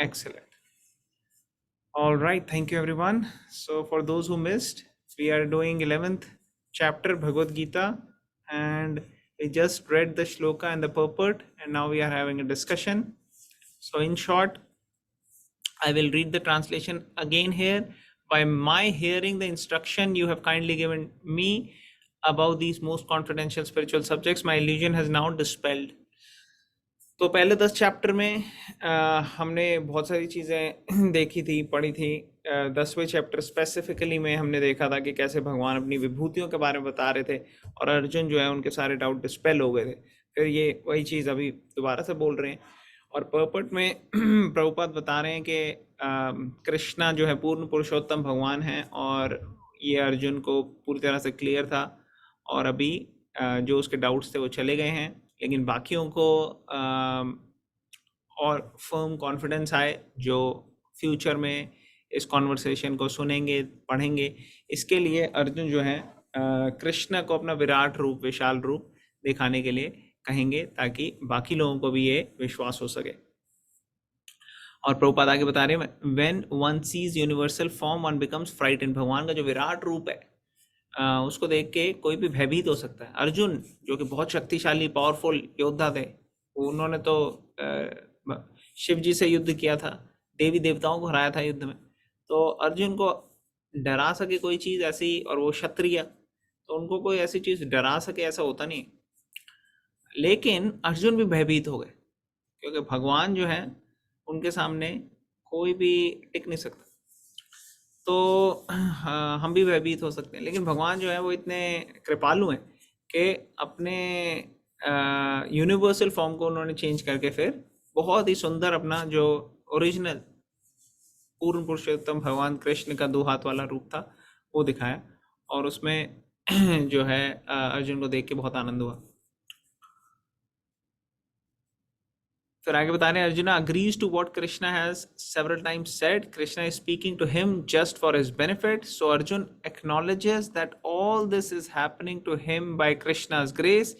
Excellent. All right, thank you everyone. So for those who missed, we are doing 11th chapter Bhagavad Gita, and we just read the shloka and the purport, and now we are having a discussion. So in short, I will read the translation again here. By my hearing the instruction you have kindly given me about these most confidential spiritual subjects, my illusion has now dispelled. तो पहले 10 chapter में हमने बहुत सारी चीज़ें देखी थी, पढ़ी थी। 10वें चैप्टर स्पेसिफिकली में हमने देखा था कि कैसे भगवान अपनी विभूतियों के बारे में बता रहे थे और अर्जुन जो है उनके सारे डाउट डिस्पेल हो गए थे। फिर ये वही चीज़ अभी दोबारा से बोल रहे हैं और पर्पट में प्रभुपाद बता रहे हैं कि कृष्णा जो है पूर्ण पुरुषोत्तम भगवान है और ये अर्जुन को पूरी तरह से क्लियर था और अभी जो उसके डाउट्स थे वो चले गए हैं, लेकिन बाकियों को और फर्म कॉन्फिडेंस आए जो फ्यूचर में इस कॉन्वर्सेशन को सुनेंगे पढ़ेंगे। इसके लिए अर्जुन जो है कृष्ण को अपना विराट रूप विशाल रूप दिखाने के लिए कहेंगे ताकि बाकी लोगों को भी ये विश्वास हो सके। और प्रभुपाद आगे बता रहे हैं when one seize universal form one becomes frightened. भगवान का जो विराट रूप है उसको देख के कोई भी भयभीत हो सकता है। अर्जुन जो कि बहुत शक्तिशाली पावरफुल योद्धा थे, उन्होंने तो शिव जी से युद्ध किया था, देवी देवताओं को हराया था युद्ध में, तो अर्जुन को डरा सके कोई चीज़ ऐसी, और वो क्षत्रिय, तो उनको कोई ऐसी चीज़ डरा सके ऐसा होता नहीं। लेकिन अर्जुन भी भयभीत हो गए क्योंकि भगवान जो है उनके सामने कोई भी टिक नहीं सकता। तो हम भी भयभीत हो सकते हैं, लेकिन भगवान जो है वो इतने कृपालु हैं कि अपने यूनिवर्सल फॉर्म को उन्होंने चेंज करके फिर बहुत ही सुंदर अपना जो ओरिजिनल पूर्ण पुरुषोत्तम भगवान कृष्ण का दो हाथ वाला रूप था वो दिखाया, और उसमें जो है अर्जुन को देख के बहुत आनंद हुआ। फिर आगे बता रहे हैं arjuna agrees to what Krishna has several times said. Krishna is speaking to him just for his benefit. So Arjun acknowledges that all this is happening to him by Krishna's grace.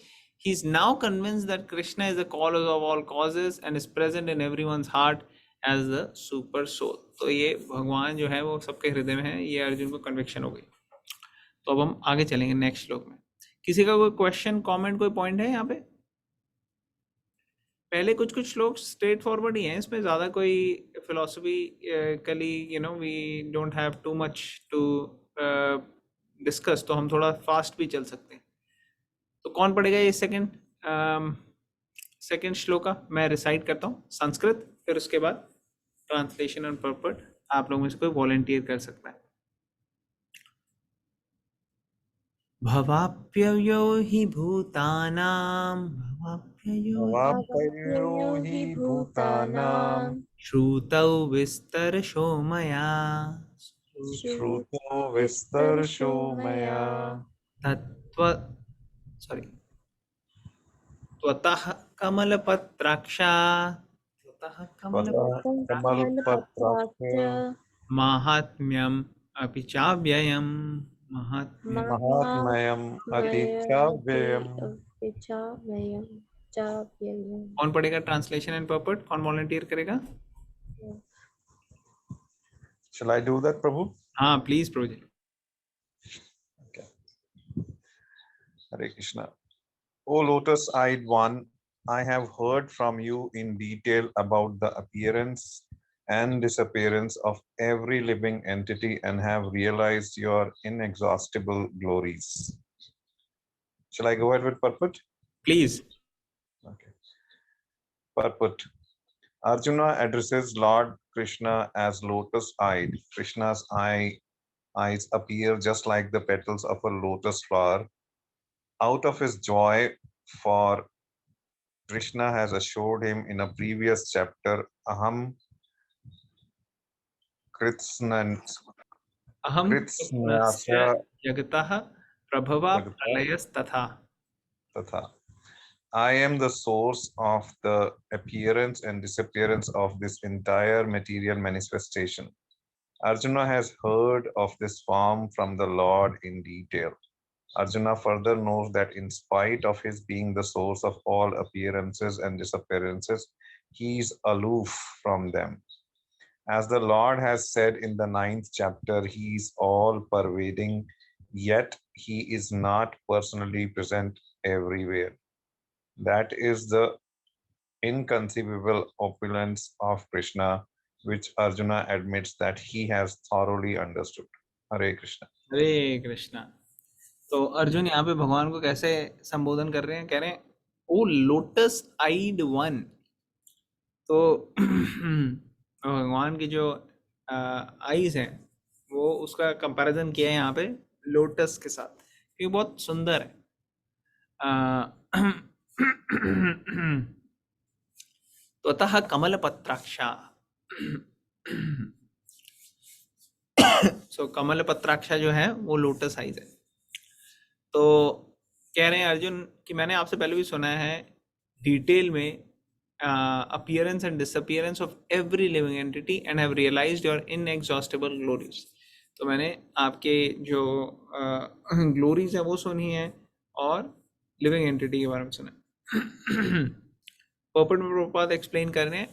He's now convinced that Krishna is the cause of all causes and is present in everyone's heart as the super soul. तो ये भगवान जो है वो सबके हृदय में है, ये अर्जुन को कन्विक्शन हो गई। तो अब हम आगे चलेंगे नेक्स्ट श्लोक में। किसी का कोई क्वेश्चन कमेंट कोई पॉइंट है यहाँ पे? पहले कुछ कुछ श्लोक स्ट्रेट फॉरवर्ड ही हैं, इसमें ज़्यादा कोई philosophically we don't have too much to discuss, तो हम थोड़ा फास्ट भी चल सकते हैं। तो कौन पढ़ेगा ये सेकंड श्लोका? मैं रिसाइट करता हूँ संस्कृत, फिर उसके बाद ट्रांसलेशन एंड पर्पट आप लोगों में से कोई वॉलंटियर कर सकता है। भवाप्ययो हि भूतानां भवाप्ययो हि भूतानां श्रुतौ विस्तरशो मया श्रुतो विस्तरशो मया त्वतः कमलपत्राक्षा कमलपत्राक्ष माहात्म्यम् अपि चाव्ययम् महात्म्यम् अतिचाव्ययम्। कौन पढ़ेगा ट्रांसलेशन एंड पर्पट? कौन वॉलंटियर करेगा? Shall I do that, Prabhu? हाँ please Prabhu ji. Okay. Hare Krishna. O lotus-eyed one, I have heard from you in detail about the appearance and disappearance of every living entity and have realized your inexhaustible glories. Shall I go ahead with purport? Please. Okay. Purport. Arjuna addresses Lord Krishna as lotus-eyed. Krishna's eyes appear just like the petals of a lotus flower. Out of his joy, for Krishna has assured him in a previous chapter, Aham Kritsnasya Jagatah Prabhava Pralayas Tatha. I am the source of the appearance and disappearance of this entire material manifestation. Arjuna has heard of this form from the Lord in detail. Arjuna further knows that in spite of his being the source of all appearances and disappearances, he is aloof from them. As the Lord has said in the 9th chapter, He is all pervading, yet He is not personally present everywhere. That is the inconceivable opulence of Krishna, which Arjuna admits that he has thoroughly understood. Hare Krishna. हरे कृष्णा। तो अर्जुन यहाँ पे भगवान को कैसे संबोधन कर रहे हैं, कह रहे हैं ओ लोटस आइड वन। तो भगवान की जो आईज हैं वो उसका कंपैरिजन किया है यहाँ पे लोटस के साथ, ये बहुत सुंदर है। तो अतः कमल पत्राक्षा सो कमल पत्राक्षा जो है वो लोटस आइज है। तो कह रहे हैं अर्जुन कि मैंने आपसे पहले भी सुना है डिटेल में appearance and disappearance of every living entity and have realized your inexhaustible glories। तो मैंने आपके जो ग्लोरीज है वो सुनी है और लिविंग एंटिटी के बारे में सुना है। प्रभुपाद एक्सप्लेन कर रहे हैं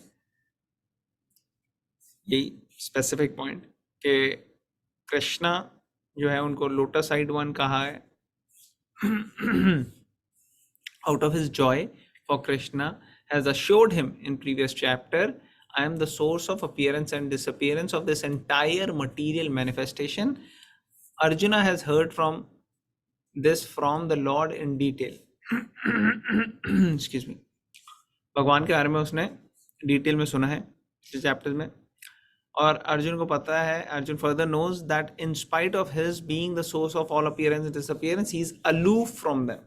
यही स्पेसिफिक पॉइंट कि कृष्णा जो है उनको लोटस आइड वन कहा है। Out of his joy for Krishna has assured him in previous chapter, I am the source of appearance and disappearance of this entire material manifestation. Arjuna has heard from this from the Lord in detail। Excuse me। भगवान के बारे में उसने detail में सुना है इस chapter में, और अर्जुन को पता है, Arjun further knows that in spite of his being the source of all appearance and disappearance, he is aloof from them।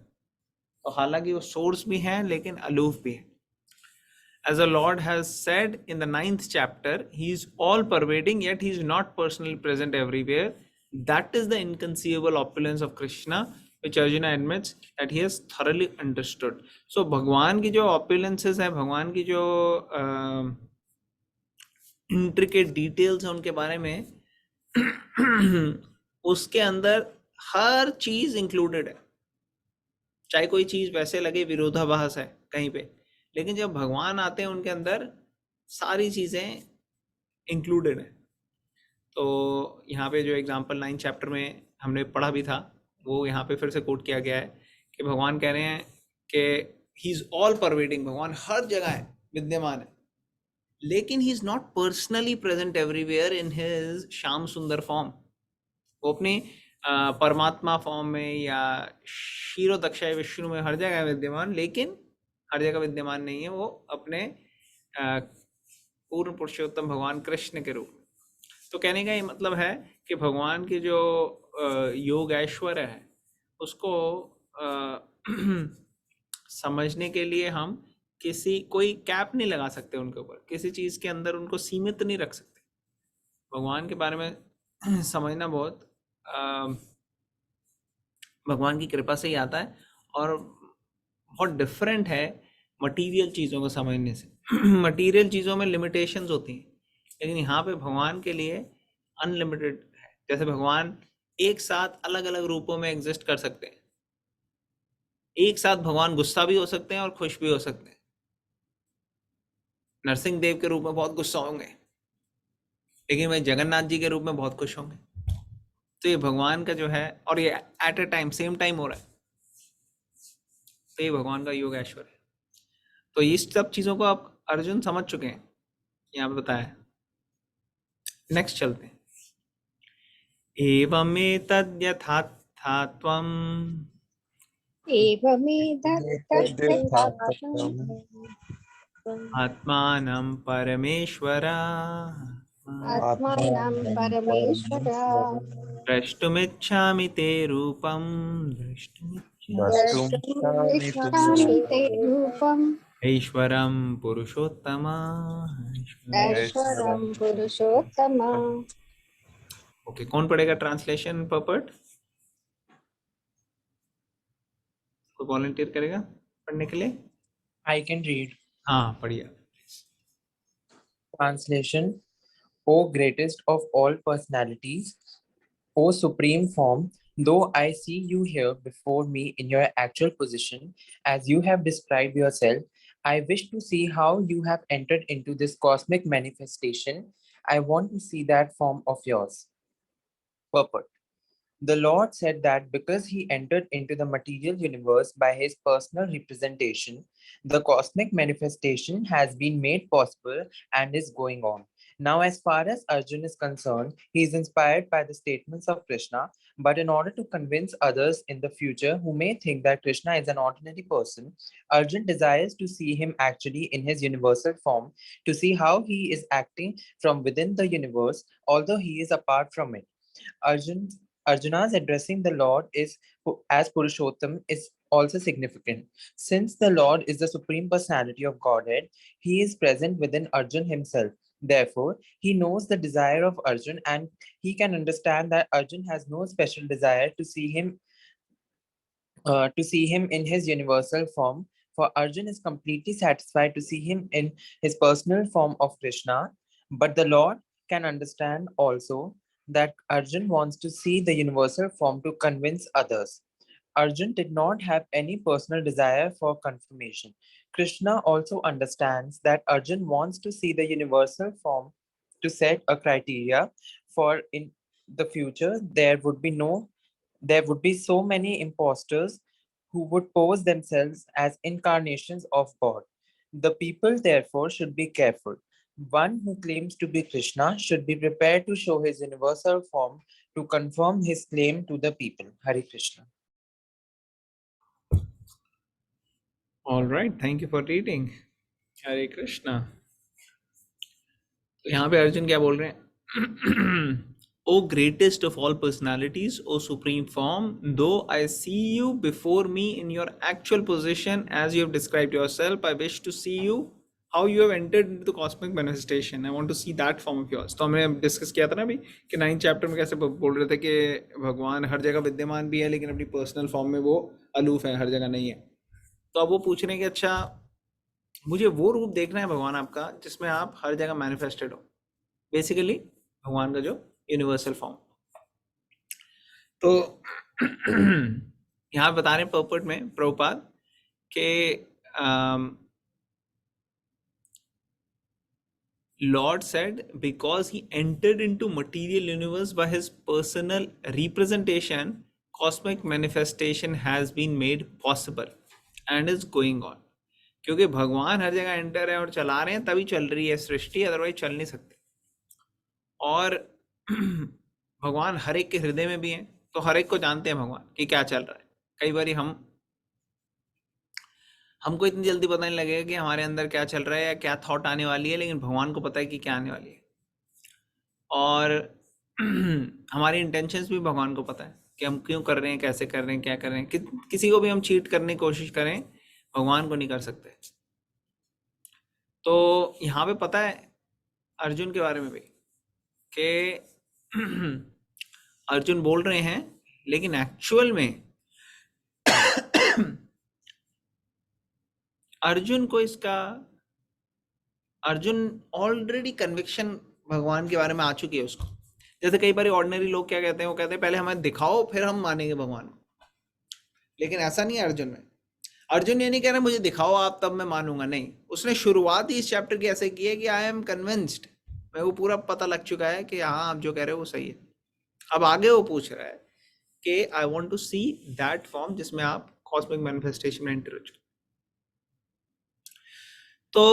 तो हालांकि वो सोर्स भी हैं लेकिन अलूफ भी है। As the Lord has said in the 9th chapter, he is all pervading, yet he is not personally present everywhere. That is the inconceivable opulence of Krishna, which Arjuna admits that he has thoroughly understood। So भगवान की जो opulences है, भगवान की जो intricate details है उनके बारे में उसके अंदर हर चीज इंक्लूडेड है। चाहे कोई चीज वैसे लगे विरोधाभास है कहीं पे, लेकिन जब भगवान आते हैं उनके अंदर सारी चीजें इंक्लूडेड है। तो यहाँ पे जो एग्जांपल 9 चैप्टर में हमने पढ़ा भी था वो यहाँ पे फिर से कोट किया गया है कि भगवान कह रहे हैं कि ही इज ऑल परवेडिंग, भगवान हर जगह है, विद्यमान है, लेकिन he is not personally present everywhere in his Shyam सुंदर फॉर्म। वो अपनी परमात्मा फॉर्म में या क्षीरोदक्षाय विष्णु में हर जगह विद्यमान, लेकिन हर जगह विद्यमान नहीं है वो अपने पूर्ण पुरुषोत्तम भगवान कृष्ण के रूप में। तो कहने का ये मतलब है कि भगवान के जो योग ऐश्वर्य है उसको समझने के लिए हम कोई कैप नहीं लगा सकते उनके ऊपर, किसी चीज के अंदर उनको सीमित नहीं रख सकते। भगवान के बारे में समझना बहुत भगवान की कृपा से ही आता है और बहुत डिफरेंट है मटेरियल चीज़ों को समझने से। मटेरियल चीज़ों में लिमिटेशंस होती हैं, लेकिन यहाँ पे भगवान के लिए अनलिमिटेड है। जैसे भगवान एक साथ अलग अलग रूपों में एग्जिस्ट कर सकते हैं, एक साथ भगवान गुस्सा भी हो सकते हैं और खुश भी हो सकते हैं। नरसिंह देव के रूप में बहुत गुस्सा होंगे, लेकिन वह जगन्नाथ जी के रूप में बहुत खुश होंगे। तो ये भगवान का जो है, और ये at a time same time हो रहा है, तो ये भगवान का योग ऐश्वर्य है। तो इस सब चीजों को आप अर्जुन समझ चुके हैं, यहाँ पे बताया। नेक्स्ट चलते हैं। एवमेतद्यथात्थात्वम् आत्मानं परमेश्वर द्रष्टुमिच्छामि ते रूपं ऐश्वरं पुरुषोत्तम। ओके, कौन पढ़ेगा ट्रांसलेशन पर्पट? कोई वॉलंटियर करेगा पढ़ने के लिए? I can read. हाँ पढ़िए। Translation. O greatest of all personalities, O supreme form, though I see you here before me in your actual position, as you have described yourself, I wish to see how you have entered into this cosmic manifestation I want to see that form of yours. Purport. The Lord said that because he entered into the material universe by his personal representation, the cosmic manifestation has been made possible and is going on. Now, as far as Arjun is concerned, he is inspired by the statements of Krishna, but in order to convince others in the future who may think that Krishna is an ordinary person, Arjun desires to see him actually in his universal form, to see how he is acting from within the universe, although he is apart from it. Arjun Arjuna's addressing the Lord is as Purushottam is also significant. Since the Lord is the supreme personality of Godhead, he is present within Arjun himself. Therefore, he knows the desire of Arjun and he can understand that Arjun has no special desire to see him in his universal form. For Arjun is completely satisfied to see him in his personal form of Krishna. But the Lord can understand also that Arjun wants to see the universal form to convince others. Arjun did not have any personal desire for confirmation. Krishna also understands that Arjun wants to see the universal form to set a criteria for in the future there would be so many impostors who would pose themselves as incarnations of God. The people, therefore, should be careful. One who claims to be Krishna should be prepared to show his universal form to confirm his claim to the people. Hare Krishna. All right, thank you for reading. Hare Krishna. तो यहाँ पे अर्जुन क्या बोल रहे हैं? O greatest of all personalities, O supreme form, though I see you before me in your actual position as you have described yourself, I wish to see you how you have entered into the cosmic manifestation. I want to see that form of yours. तो हमने discuss किया था ना अभी कि 9th chapter में कैसे बोल रहे थे कि भगवान हर जगह विद्यमान भी है लेकिन अपनी पर्सनल फॉर्म में वो अलूफ है, हर जगह नहीं है. तो अब वो पूछ रहे हैं कि अच्छा मुझे वो रूप देखना है भगवान आपका जिसमें आप हर जगह मैनिफेस्टेड हो, बेसिकली भगवान का जो यूनिवर्सल फॉर्म. तो यहाँ बता रहे हैं पर्पट में प्रभुपाद के Lord said because he entered into material universe by his personal representation, cosmic manifestation has been made possible and is going on. क्योंकि भगवान हर जगह एंटर है और चला रहे हैं तभी चल रही है सृष्टि, अदरवाइज चल नहीं सकते. और भगवान हर एक के हृदय में भी हैं, तो हर एक को जानते हैं भगवान कि क्या चल रहा है. कई बार हमको इतनी जल्दी पता नहीं लगेगा कि हमारे अंदर क्या चल रहा है या क्या थॉट आने वाली है, लेकिन भगवान को पता है कि क्या आने वाली है. और हमारी इंटेंशंस भी भगवान को पता है कि हम क्यों कर रहे हैं, कैसे कर रहे हैं, क्या कर रहे हैं. किसी को भी हम चीट करने की कोशिश करें, भगवान को नहीं कर सकते. तो यहाँ पे पता है अर्जुन के बारे में भी कि अर्जुन बोल रहे हैं लेकिन एक्चुअल में अर्जुन ऑलरेडी कन्विक्शन भगवान के बारे में आ चुकी है उसको. जैसे कई बार ऑर्डिनरी लोग क्या कहते हैं, वो कहते हैं पहले हमें दिखाओ फिर हम मानेंगे भगवान को. लेकिन ऐसा नहीं है अर्जुन में. अर्जुन ये नहीं कह रहा मुझे दिखाओ आप तब मैं मानूंगा, नहीं. उसने शुरुआत ही इस चैप्टर की ऐसे की है कि आई एम कन्विंस्ड, मेरे को पूरा पता लग चुका है कि हाँ आप जो कह रहे हो वो सही है. अब आगे वो पूछ रहा है कि I want to see that form जिसमें आप कॉस्मिक मैनिफेस्टेशन में एंटर हो चुके. तो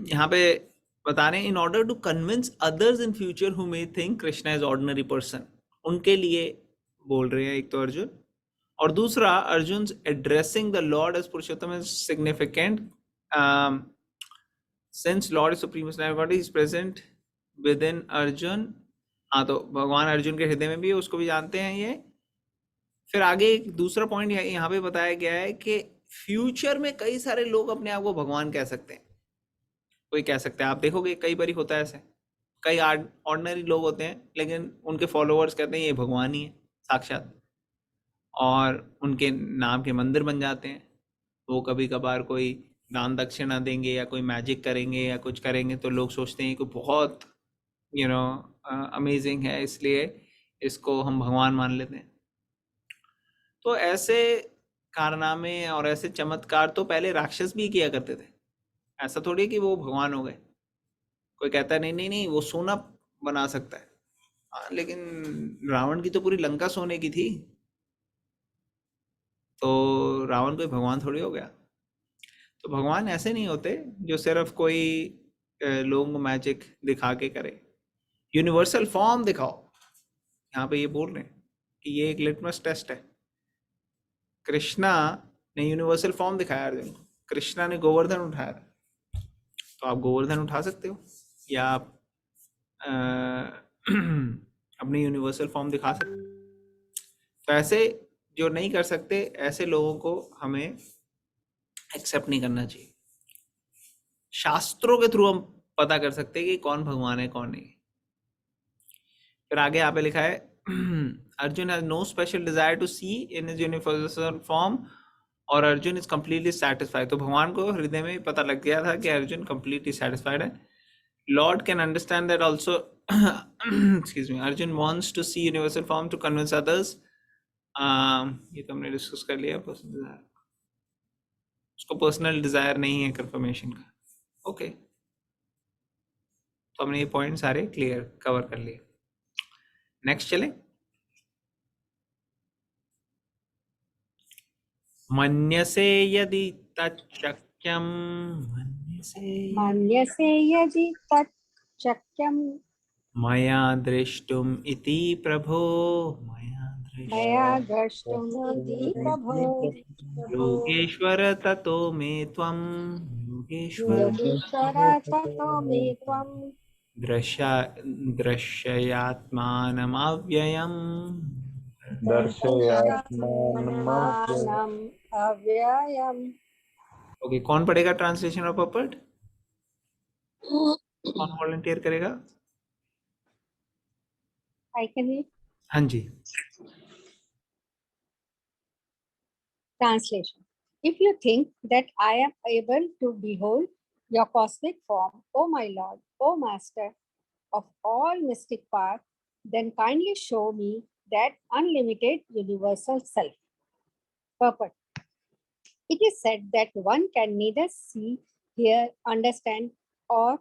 यहाँ पे बता रहे हैं in order to convince others in future who may think Krishna is ordinary person, उनके लिए बोल रहे हैं एक तो अर्जुन. और दूसरा Arjun addressing the lord as Purushottam is significant since lord is supreme personality is present within Arjun. हाँ, तो भगवान अर्जुन के हृदय में भी है, उसको भी जानते हैं ये. फिर आगे एक दूसरा पॉइंट यहाँ पे बताया गया है कि फ्यूचर में कई सारे लोग अपने आप को भगवान कह सकते हैं. कोई कह सकता है, आप देखोगे कई बार होता है ऐसे, कई ऑर्डिनरी लोग होते हैं लेकिन उनके फॉलोअर्स कहते हैं ये भगवान ही है साक्षात, और उनके नाम के मंदिर बन जाते हैं. वो कभी कभार कोई दान दक्षिणा देंगे या कोई मैजिक करेंगे या कुछ करेंगे तो लोग सोचते हैं कि बहुत अमेजिंग है, इसलिए इसको हम भगवान मान लेते हैं. तो ऐसे कारनामे और ऐसे चमत्कार तो पहले राक्षस भी किया करते थे. ऐसा थोड़ी कि वो भगवान हो गए. कोई कहता है नहीं नहीं नहीं वो सोना बना सकता है, हाँ लेकिन रावण की तो पूरी लंका सोने की थी, तो रावण कोई भगवान थोड़ी हो गया। तो भगवान ऐसे नहीं होते जो सिर्फ कोई लोगों को मैजिक दिखा के करे। यूनिवर्सल फॉर्म दिखाओ, यहाँ पे ये बोल रहे हैं कि ये एक लिटमस टेस्ट है। कृष्णा ने यूनिवर्सल फॉर्म दिखाया अर्जुन को, कृष्णा ने गोवर्धन उठाया था, तो आप गोवर्धन उठा सकते हो, या आप अ, अपनी यूनिवर्सल फॉर्म दिखा सकते हो। तो ऐसे जो नहीं कर सकते ऐसे लोगों को हमें एक्सेप्ट नहीं करना चाहिए। शास्त्रों के थ्रू हम पता कर सकते हैं कि कौन भगवान है कौन नहीं। फिर आगे यहाँ पे लिखा है Arjun has no special desire to see in his universal form और अर्जुन इज कंप्लीटली सेटिस्फाइड। तो भगवान को हृदय में पता लग गया था कि अर्जुन कंप्लीटली सेटिस्फाइड है। Lord can understand that also excuse me Arjun wants to see universal form to convince others. ये तो हमने डिस्कस कर लिया, पर्सनल डिजायर, उसको पर्सनल डिजायर नहीं है कंफर्मेशन का। ओके तो हमने ये पॉइंट सारे क्लियर कवर कर लिए। नेक्स्ट चले। मन्यसे यदि तच्चक्यं मन्यसे यदि तत् शक्यं मया द्रष्टुम् इति प्रभो मया द्रष्टुमिति प्रभो योगेश्वर ततो मे त्वं योगेश्वर योगीश्वर ततो मे त्वं दृश्ययात्मानमव्ययम्। दर्शयात्मानम् अव्ययम्। ओके कौन पढ़ेगा ट्रांसलेशन ऑफ पर्पट? कौन वॉलंटियर करेगा? I can read हाँ जी। translation. If you think that I am able to behold your cosmic form, O my Lord, O Master of all mystic power, then kindly show me that unlimited universal self. Purport. It is said that one can neither see, hear, understand, or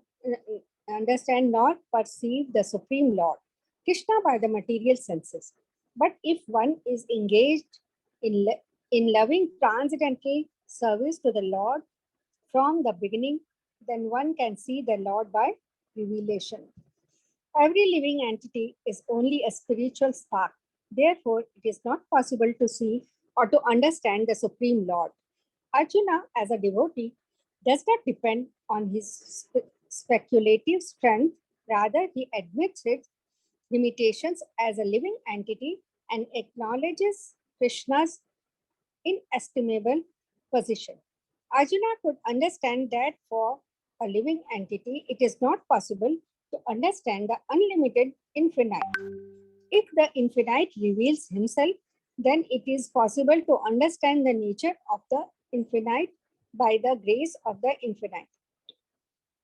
understand nor perceive the Supreme Lord, Krishna, by the material senses. But if one is engaged in loving transcendental service to the Lord from the beginning, then one can see the Lord by revelation. Every living entity is only a spiritual spark. Therefore, it is not possible to see or to understand the Supreme Lord. Arjuna, as a devotee, does not depend on his speculative strength. Rather, he admits its limitations as a living entity and acknowledges Krishna's inestimable position. Arjuna could understand that for a living entity, it is not possible to understand the unlimited infinite. If the infinite reveals himself, then it is possible to understand the nature of the infinite by the grace of the infinite.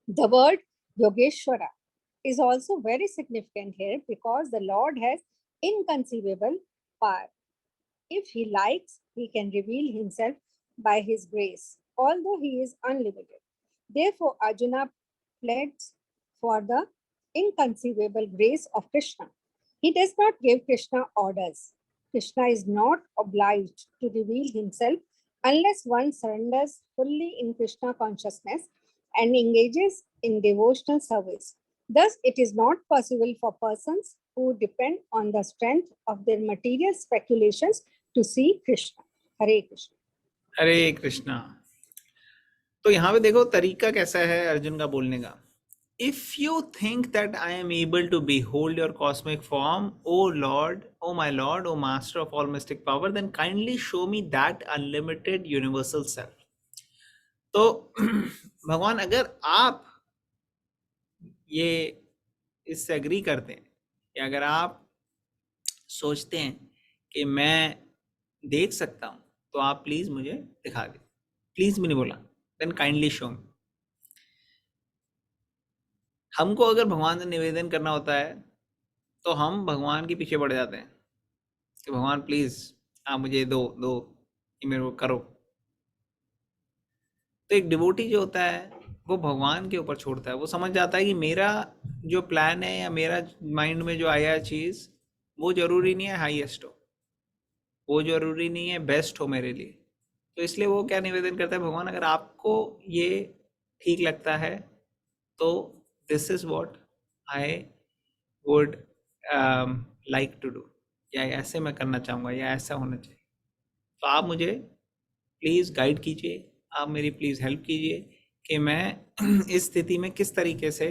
The word Yogeshwara is also very significant here because the Lord has inconceivable power. If he likes, he can reveal himself by his grace, although he is unlimited. Therefore, Arjuna pleads for the inconceivable grace of Krishna. He does not give Krishna orders. Krishna is not obliged to reveal himself unless one surrenders fully in Krishna consciousness and engages in devotional service. Thus, it is not possible for persons who depend on the strength of their material speculations to see Krishna. Hare Krishna. हरे कृष्णा। तो यहाँ पे देखो तरीका कैसा है अर्जुन का बोलने का। If you think that I am able to behold your cosmic form, O Lord, O my Lord, O Master of all mystic power, then kindly show me that unlimited universal self. तो भगवान अगर आप ये इससे agree करते हैं या अगर आप सोचते हैं कि मैं देख सकता हूं तो आप प्लीज मुझे दिखा दें। प्लीज मैंने बोला, देन काइंडली शो मी। हमको अगर भगवान से निवेदन करना होता है तो हम भगवान के पीछे पड़ जाते हैं कि भगवान प्लीज आप मुझे दो ये मेरे को करो। तो एक डिवोटी जो होता है वो भगवान के ऊपर छोड़ता है। वो समझ जाता है कि मेरा जो प्लान है या मेरा माइंड में जो आया चीज़, वो ज़रूरी नहीं है हाईएस्ट हो, वो ज़रूरी नहीं है बेस्ट हो मेरे लिए। तो इसलिए वो क्या निवेदन करता है, भगवान अगर आपको ये ठीक लगता है तो this is what I would like to do, या ऐसे मैं करना चाहूँगा या ऐसा होना चाहिए। तो आप मुझे प्लीज़ गाइड कीजिए, आप मेरी प्लीज़ हेल्प कीजिए कि मैं इस स्थिति में किस तरीके से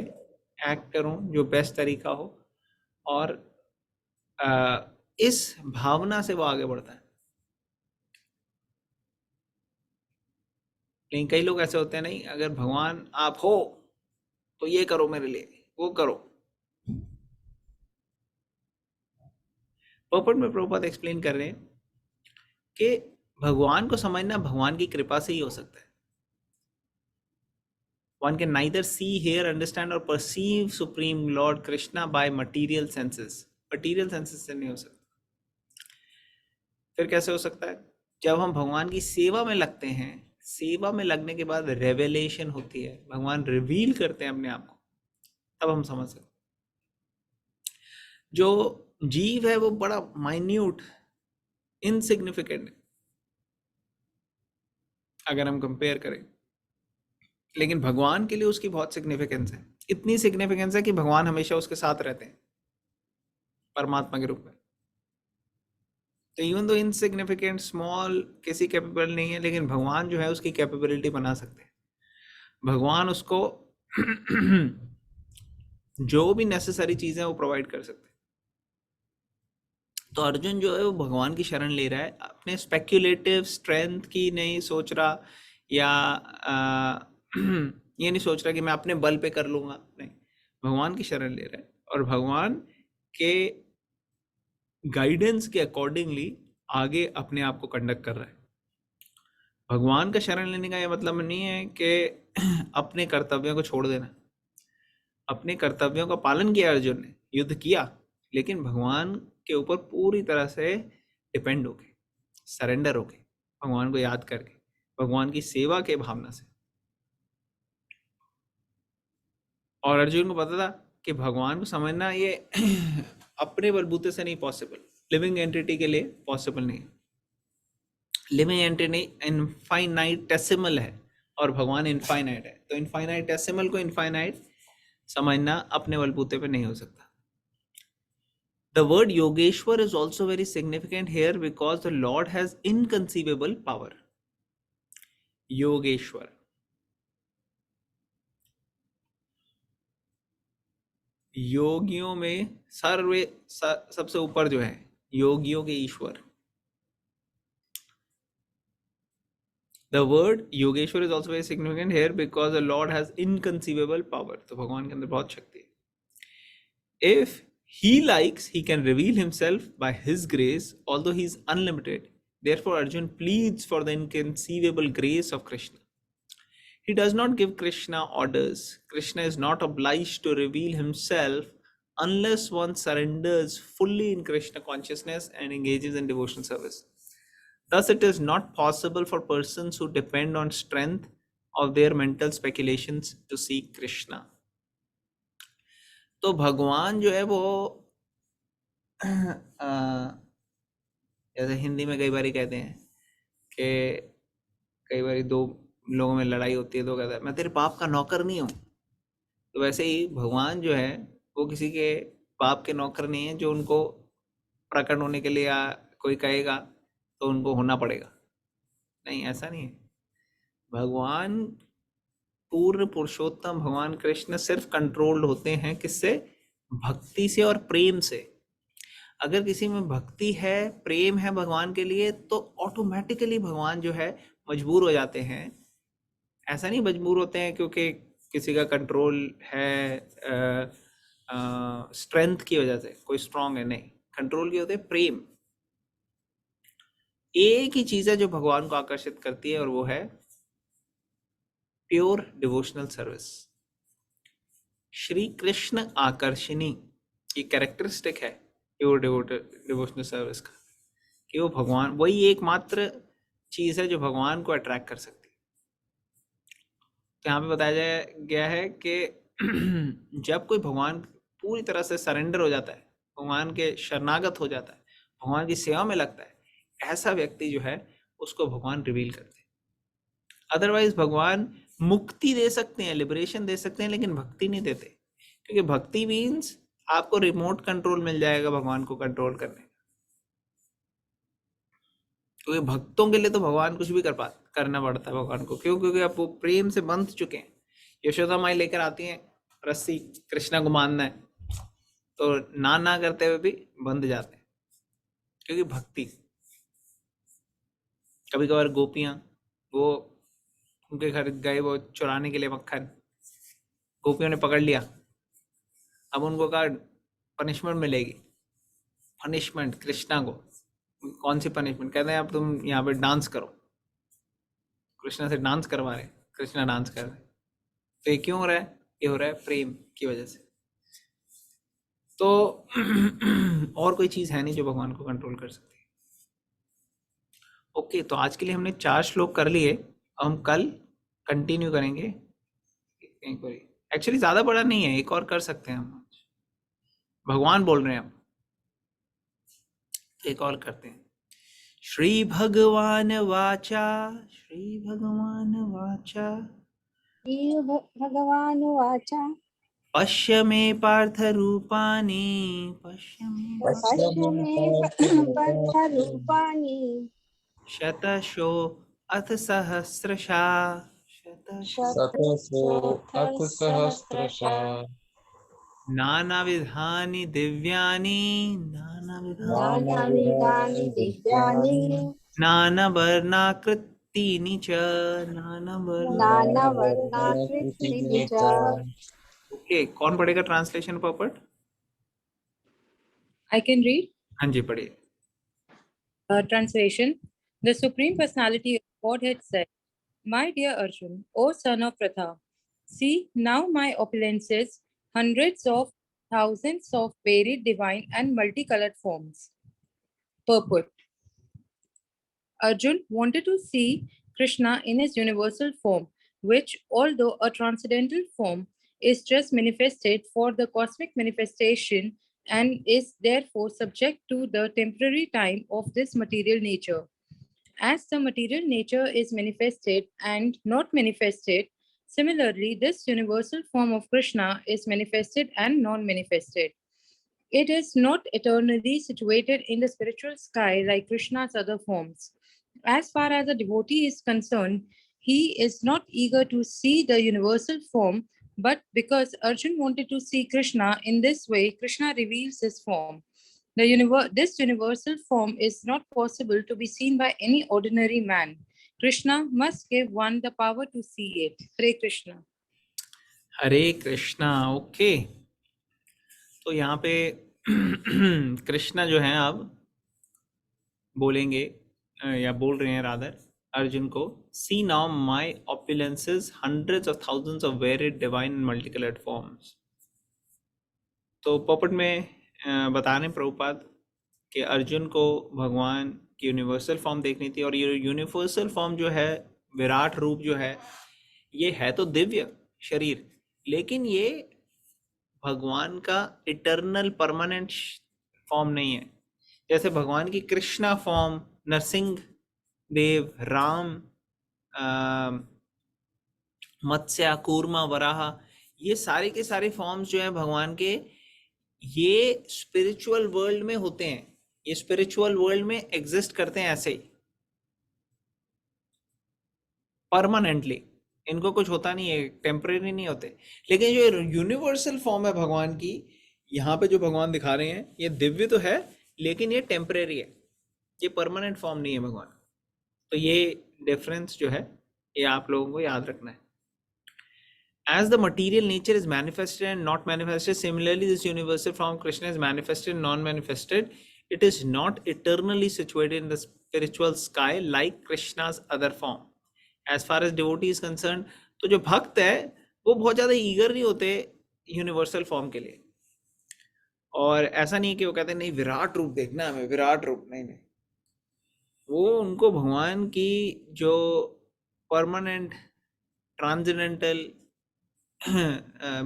एक्ट करूं जो बेस्ट तरीका हो। और इस भावना से वो आगे बढ़ता है। लेकिन कई लोग ऐसे होते हैं, नहीं अगर भगवान आप हो तो ये करो मेरे लिए, वो करो। पर्पट में प्रभुपाद एक्सप्लेन कर रहे हैं कि भगवान को समझना भगवान की कृपा से ही हो सकता है। One can neither see, hear, understand or perceive Supreme Lord Krishna by material senses. Material senses से नहीं हो सकता। फिर कैसे हो सकता है? जब हम भगवान की सेवा में लगते हैं, सेवा में लगने के बाद रेवेलेशन होती है, भगवान रिवील करते हैं अपने आप को, तब हम समझ सकते हैं। जो जीव है वो बड़ा माइन्यूट, इनसिग्निफिकेंट अगर हम कंपेयर करें, लेकिन भगवान के लिए उसकी बहुत सिग्निफिकेंस है। इतनी सिग्निफिकेंस है कि भगवान हमेशा उसके साथ रहते हैं परमात्मा के रूप में। तो इवन दो इनसिग्निफिकेंट स्मॉल किसी कैपेबल नहीं है, लेकिन भगवान जो है उसकी कैपेबिलिटी बना सकते हैं। भगवान उसको जो भी नेसेसरी चीज़ें वो प्रोवाइड कर सकते हैं। तो अर्जुन जो है वो भगवान की शरण ले रहा है, अपने स्पेक्युलेटिव स्ट्रेंथ की नहीं सोच रहा, या ये नहीं सोच रहा कि मैं अपने बल पे कर लूँगा, नहीं, भगवान की शरण ले रहा है और भगवान के गाइडेंस के अकॉर्डिंगली आगे अपने आप को कंडक्ट कर रहा है। भगवान का शरण लेने का ये मतलब नहीं है कि अपने कर्तव्यों को छोड़ देना। अपने कर्तव्यों का पालन किया अर्जुन ने, युद्ध किया, लेकिन भगवान के ऊपर पूरी तरह से डिपेंड होके, सरेंडर होके, भगवान को याद करके, भगवान की सेवा के भावना से। और अर्जुन को पता था कि भगवान को समझना ये अपने बलबूते से नहीं पॉसिबल, लिविंग एंटिटी के लिए पॉसिबल नहीं। लिविंग एंटिटी इनफाइनाइटेसिमल है और भगवान इनफाइनाइट है, तो इनफाइनाइटेसिमल को इनफाइनाइट समझना अपने बलबूते पे नहीं हो सकता। The word Yogeshwar is also very significant here because the Lord has inconceivable power. Yogeshwar. योगियों में सबसे ऊपर जो है, योगियों के ईश्वर। The word Yogeshwar is also very significant here because the Lord has inconceivable power. तो भगवान के अंदर बहुत शक्ति है। If he likes, he can reveal himself by his grace, although he is unlimited. Therefore, Arjun pleads for the inconceivable grace of Krishna. He does not give Krishna orders. Krishna is not obliged to reveal himself unless one surrenders fully in Krishna consciousness and engages in devotional service. Thus, it is not possible for persons who depend on strength of their mental speculations to seek Krishna. तो भगवान जो है वो जैसे हिंदी में कई बार कहते हैं कि कई बार दो लोगों में लड़ाई होती है तो कहता है मैं तेरे बाप का नौकर नहीं हूँ। तो वैसे ही भगवान जो है वो किसी के बाप के नौकर नहीं है जो उनको प्रकट होने के लिए कोई कहेगा तो उनको होना पड़ेगा, नहीं, ऐसा नहीं है। भगवान पूर्ण पुरुषोत्तम भगवान कृष्ण सिर्फ कंट्रोल्ड होते हैं किससे? भक्ति से और प्रेम से। अगर किसी में भक्ति है, प्रेम है भगवान के लिए, तो ऑटोमेटिकली भगवान जो है मजबूर हो जाते हैं। ऐसा नहीं मजबूर होते हैं क्योंकि किसी का कंट्रोल है स्ट्रेंथ की वजह से, कोई स्ट्रांग है, नहीं, कंट्रोल की होते हैं प्रेम। एक ही चीज है जो भगवान को आकर्षित करती है और वो है pure devotional service. Shri Krishna आकर्षणी, ये कैरेक्टरिस्टिक है प्योर डिवोशनल सर्विस का, कि वो भगवान, वही एकमात्र चीज है जो भगवान को अट्रैक्ट कर सकती है। तो यहाँ पे बताया गया है कि जब कोई भगवान पूरी तरह से सरेंडर हो जाता है, भगवान के शरणागत हो जाता है, भगवान की सेवा में लगता है, ऐसा व्यक्ति जो है उसको भगवान रिवील करते हैं। अदरवाइज भगवान मुक्ति दे सकते हैं, लिबरेशन दे सकते हैं, लेकिन भक्ति नहीं देते, क्योंकि भक्ति मीन्स आपको रिमोट कंट्रोल मिल जाएगा भगवान को कंट्रोल करने का। क्योंकि भक्तों के लिए तो भगवान कुछ भी करना पड़ता है भगवान को। क्यों? क्योंकि आप वो प्रेम से बंध चुके हैं। यशोदा माई लेकर आती हैं रस्सी, कृष्णा को मानना है, तो ना करते हुए भी बंध जाते हैं, क्योंकि भक्ति। कभी कभार गोपियां वो उनके घर गए वो चुराने के लिए मक्खन, गोपियों ने पकड़ लिया, अब उनको कहा पनिशमेंट मिलेगी। पनिशमेंट कृष्णा को, कौन सी पनिशमेंट? कहते हैं अब तुम यहाँ पे डांस करो। कृष्णा से डांस करवा रहे, कृष्णा डांस कर रहे। तो ये क्यों हो रहा है? ये हो रहा है प्रेम की वजह से। तो और कोई चीज है नहीं जो भगवान को कंट्रोल कर सकती है। ओके, तो आज के लिए हमने 4 श्लोक कर लिए, हम कल कंटिन्यू करेंगे। एक्चुअली ज्यादा बड़ा नहीं है, एक और कर सकते हैं हम। भगवान बोल रहे हैं, हम एक और करते हैं। श्री भगवान वाचा, श्री भगवान वाचा, भगवानुवाच पश्य मे पार्थ रूपाणि, पश्य मे पश्य मे पार्थरूपाणि शतशो अथ सहस्रशा, शतशो शतशो अथ सहस्रशः नानाविधानि दिव्यानि, नानाविधानि नानाविधानि दिव्यानि नानावर्णाकृतीनि च, नानावर्णाकृतीनि च। ओके, कौन पढ़ेगा ट्रांसलेशन पर्पट? I can read. हाँ जी, पढ़िए। Translation. The Supreme Personality of Godhead said, My dear Arjun, O son of Pratha, see now my opulences, hundreds of thousands of varied divine and multicolored forms. Purport. Arjun wanted to see Krishna in his universal form, which, although a transcendental form, is just manifested for the cosmic manifestation and is therefore subject to the temporary time of this material nature. As the material nature is manifested and not manifested, similarly, this universal form of Krishna is manifested and non manifested. It is not eternally situated in the spiritual sky like Krishna's other forms. As far as a devotee is concerned, he is not eager to see the universal form, but because Arjun wanted to see Krishna in this way, Krishna reveals his form. This universal form is not possible to be seen by any ordinary man. Krishna must give one the power to see it. Hare Krishna. Hare Krishna. Okay, तो यहाँ पे कृष्णा जो है अब बोलेंगे या बोल रहे हैं रादर अर्जुन को, see now my opulences hundreds of thousands of varied divine multi coloured forms. तो पोपट में बता रहे प्रभुपाद कि अर्जुन को भगवान की यूनिवर्सल फॉर्म देखनी थी, और ये यूनिवर्सल फॉर्म जो है, विराट रूप जो है, ये है तो दिव्य शरीर, लेकिन ये भगवान का इटर्नल परमानेंट फॉर्म नहीं है। जैसे भगवान की कृष्णा फॉर्म, नरसिंह देव, राम, मत्स्य, कूर्मा, वराह, ये सारे के सारे फॉर्म्स जो है भगवान के, ये स्पिरिचुअल वर्ल्ड में होते हैं, ये स्पिरिचुअल वर्ल्ड में एग्जिस्ट करते हैं ऐसे ही परमानेंटली, इनको कुछ होता नहीं है, टेम्परेरी नहीं होते। लेकिन जो यूनिवर्सल फॉर्म है भगवान की, यहाँ पे जो भगवान दिखा रहे हैं, ये दिव्य तो है लेकिन ये टेम्परेरी है, ये परमानेंट फॉर्म नहीं है भगवान। तो ये डिफरेंस जो है ये आप लोगों को याद रखना है। As the material nature is manifested and not manifested, similarly this universal form Krishna is manifested and non-manifested. It is not eternally situated in the spiritual sky like Krishna's other form. As far as devotee is concerned, तो जो भक्त है वो बहुत ज़्यादा eager नहीं होते universal form के लिए, और ऐसा नहीं कि वो कहते हैं नहीं विराट रूप देखना है हमें, विराट रूप नहीं, वो उनको भगवान की जो परमानेंट ट्रांसेंडेंटल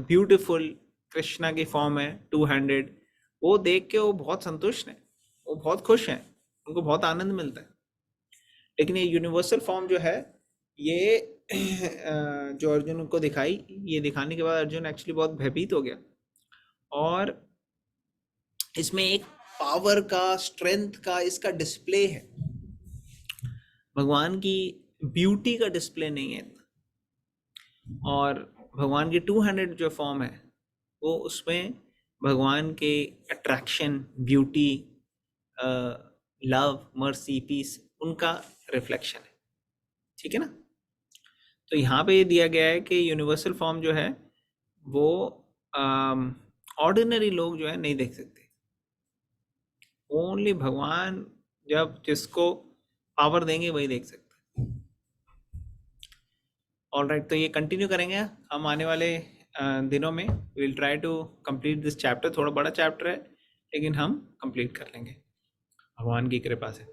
ब्यूटीफुल कृष्णा की फॉर्म है 200, वो देख के वो बहुत संतुष्ट हैं, वो बहुत खुश हैं, उनको बहुत आनंद मिलता है। लेकिन ये यूनिवर्सल फॉर्म जो है, ये जो अर्जुन को दिखाई, ये दिखाने के बाद अर्जुन एक्चुअली बहुत भयभीत हो गया, और इसमें एक पावर का, स्ट्रेंथ का इसका डिस्प्ले है, भगवान की ब्यूटी का डिस्प्ले नहीं है इतना। और भगवान की 200 जो फॉर्म है, वो उसमें भगवान के attraction, beauty, love, mercy, peace, उनका रिफ्लेक्शन है। ठीक है ना? तो यहाँ पे ये दिया गया है कि यूनिवर्सल फॉर्म जो है वो ऑर्डिनरी लोग जो है नहीं देख सकते, ओनली भगवान जब जिसको पावर देंगे वही देख सकते। ऑलराइट, तो ये कंटिन्यू करेंगे हम आने वाले दिनों में। Will try to complete this chapter, थोड़ा बड़ा चैप्टर है लेकिन हम कंप्लीट कर लेंगे भगवान की कृपा से।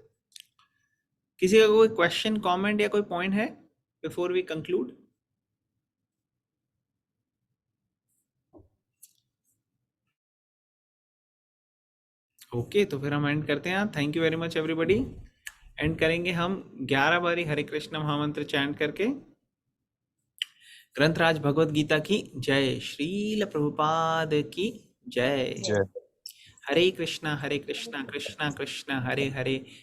किसी का कोई क्वेश्चन, कमेंट या कोई पॉइंट है बिफोर वी कंक्लूड? ओके, तो फिर हम एंड करते हैं। Thank you very much everybody. And करेंगे हम 11 बारी हरे कृष्ण महामंत्र चैंट करके। ग्रंथराज भगवत गीता की जय, श्रील प्रभुपाद की जय। जय हरे कृष्णा कृष्णा कृष्णा हरे हरे,